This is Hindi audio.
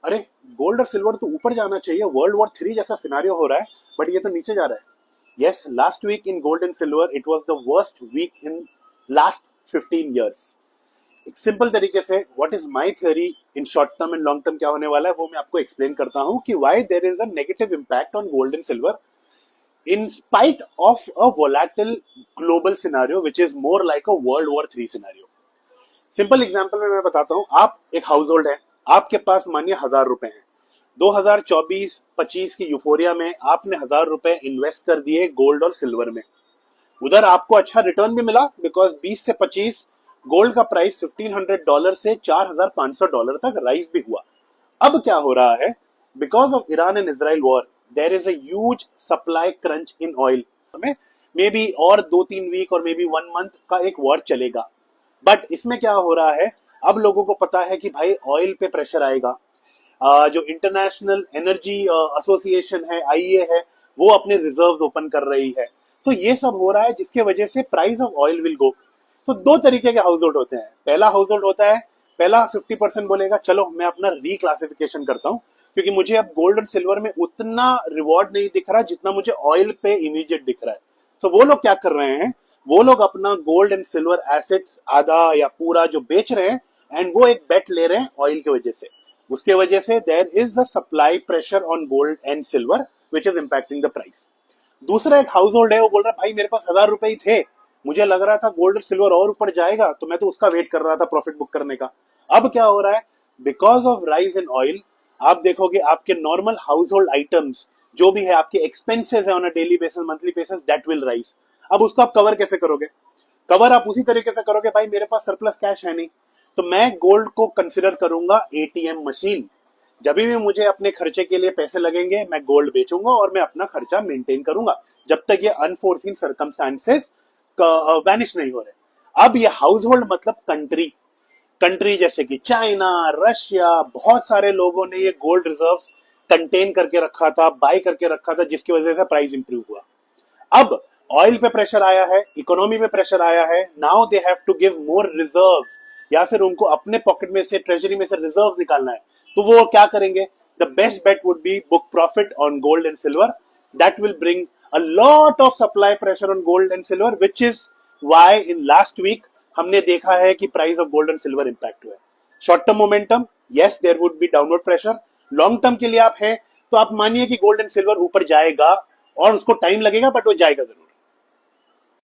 अरे गोल्ड और सिल्वर तो ऊपर जाना चाहिए, वर्ल्ड वॉर 3 जैसा सिनारियो हो रहा है, बट ये तो नीचे जा रहा है। Yes, last week in gold and silver it was the worst week in last 15 years। एक सिंपल तरीके से what is my theory in short term and long term क्या होने वाला है वो मैं आपको एक्सप्लेन करता हूं कि why there is a negative impact on gold and silver in spite of a volatile global scenario which is more like a World War 3 scenario। Simple example में मैं बताता हूं, आप एक हाउस होल्ड है, आपके पास मानिए 1,000 रुपए हैं। 2024-25 की यूफोरिया में आपने 1,000 रुपए इन्वेस्ट कर दिए गोल्ड और सिल्वर में। उधर आपको अच्छा रिटर्न भी मिला बिकॉज 20 से 25 गोल्ड का प्राइस $1,500 से $4,500 तक राइज भी हुआ। अब क्या हो रहा है, because of Iran and Israel war there is a huge supply crunch in oil में। मे बी और 2-3 वीक और मे बी 1 मंथ का एक वॉर चलेगा। बट इसमें क्या हो रहा है, अब लोगों को पता है कि भाई ऑयल पे प्रेशर आएगा। जो इंटरनेशनल एनर्जी एसोसिएशन है, आईईए है, वो अपने रिजर्व्स ओपन कर रही है। सो ये सब हो रहा है जिसके वजह से price of oil will go. तो दो तरीके के हाउस होल्ड होते हैं। पहला हाउस होल्ड होता है, पहला 50% बोलेगा चलो मैं अपना रिक्लासिफिकेशन करता हूं क्योंकि मुझे अब गोल्ड और सिल्वर में उतना रिवॉर्ड नहीं दिख रहा जितना मुझे ऑयल पे इमीडिएट दिख रहा है। सो वो लोग क्या कर रहे हैं, वो लोग अपना गोल्ड एंड सिल्वर एसेट्स आधा या पूरा जो बेच रहे हैं एंड वो एक बेट ले रहे हैं ऑयल की वजह से। उसके वजह से there is a supply pressure on gold and silver which is impacting the price. दूसरा एक हाउस होल्ड है, वो बोल रहा है भाई मेरे पास 1,000 रुपए ही थे, मुझे लग रहा था गोल्ड और सिल्वर और ऊपर जाएगा तो मैं तो उसका वेट कर रहा था प्रॉफिट बुक करने का। अब क्या हो रहा है, because of rise in oil आप देखोगे आपके नॉर्मल हाउस होल्ड आइटम्स जो भी है, आपके एक्सपेंसेस है on a daily basis monthly basis, that will rise. अब उसको आप कवर कैसे करोगे, कवर आप उसी तरीके से करोगे, भाई मेरे पास सरप्लस कैश है नहीं तो मैं गोल्ड को कंसिडर करूंगा एटीएम मशीन। जब भी मुझे अपने खर्चे के लिए पैसे लगेंगे मैं गोल्ड बेचूंगा और मैं अपना खर्चा मेंटेन करूंगा जब तक ये अनफोर्सिन सर्कमस्टांसेस वैनिश नहीं हो रहे। अब ये हाउस होल्ड मतलब कंट्री, कंट्री जैसे कि चाइना, रशिया, बहुत सारे लोगों ने ये गोल्ड रिजर्व्स कंटेन करके रखा था, बाय करके रखा था, जिसकी वजह से प्राइस इंप्रूव हुआ। अब ऑयल पे प्रेशर आया है, इकोनॉमी पे प्रेशर आया है, now they have to give more reserves या फिर उनको अपने पॉकेट में से ट्रेजरी में से रिजर्व निकालना है। तो वो क्या करेंगे, the best bet would be book profit on gold and silver. That will bring a lot of supply pressure on gold and silver which is why in last week हमने देखा है कि price of gold and silver impact हुआ है। Short term momentum, yes there would be downward pressure. Long term के लिए आप है तो आप मानिए कि गोल्ड एंड सिल्वर ऊपर जाएगा और उसको टाइम लगेगा बट वो जाएगा जरूर।